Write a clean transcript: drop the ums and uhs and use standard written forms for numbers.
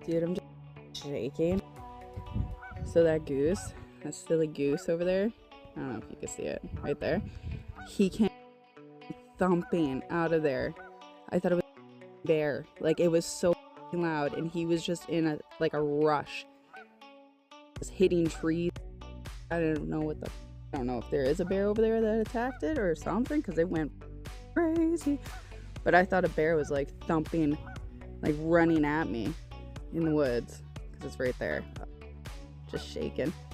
Dude, I'm just shaking. So that goose, that silly goose over there, I don't know if you can see it right there. He came thumping out of there. I thought it was a bear. Like, it was so loud, and he was just in a rush. Just hitting trees. I don't know if there is a bear over there that attacked it or something, because it went crazy. But I thought a bear was like thumping, like running at me in the woods, because it's right there. Just shaking.